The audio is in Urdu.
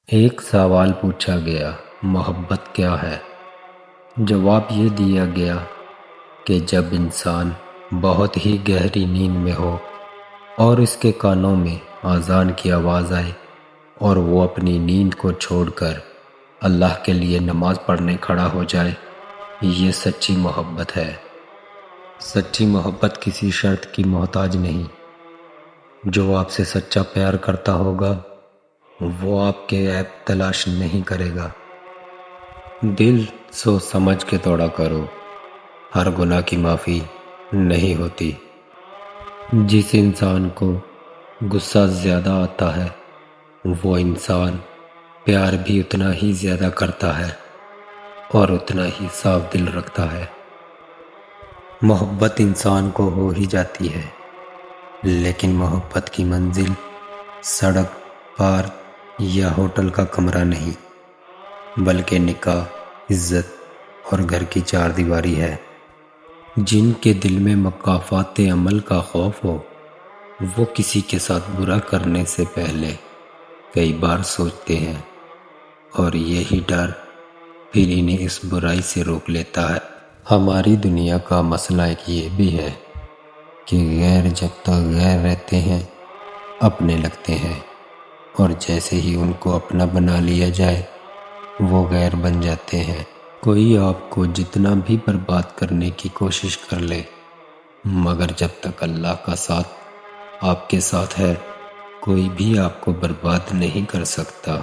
ایک سوال پوچھا گیا، محبت کیا ہے؟ جواب یہ دیا گیا کہ جب انسان بہت ہی گہری نیند میں ہو اور اس کے کانوں میں اذان کی آواز آئے اور وہ اپنی نیند کو چھوڑ کر اللہ کے لیے نماز پڑھنے کھڑا ہو جائے، یہ سچی محبت ہے۔ سچی محبت کسی شرط کی محتاج نہیں۔ جو آپ سے سچا پیار کرتا ہوگا وہ آپ کے عیب تلاش نہیں کرے گا۔ دل سوچ سمجھ کے توڑا کرو، ہر گناہ کی معافی نہیں ہوتی۔ جس انسان کو غصہ زیادہ آتا ہے وہ انسان پیار بھی اتنا ہی زیادہ کرتا ہے اور اتنا ہی صاف دل رکھتا ہے۔ محبت انسان کو ہو ہی جاتی ہے، لیکن محبت کی منزل سڑک پار یا ہوٹل کا کمرہ نہیں، بلکہ نکاح، عزت اور گھر کی چار دیواری ہے۔ جن کے دل میں مکافات عمل کا خوف ہو وہ کسی کے ساتھ برا کرنے سے پہلے کئی بار سوچتے ہیں، اور یہی ڈر پھر انہیں اس برائی سے روک لیتا ہے۔ ہماری دنیا کا مسئلہ ایک یہ بھی ہے کہ غیر جب تک غیر رہتے ہیں اپنے لگتے ہیں، اور جیسے ہی ان کو اپنا بنا لیا جائے وہ غیر بن جاتے ہیں۔ کوئی آپ کو جتنا بھی برباد کرنے کی کوشش کر لے، مگر جب تک اللہ کا ساتھ آپ کے ساتھ ہے کوئی بھی آپ کو برباد نہیں کر سکتا۔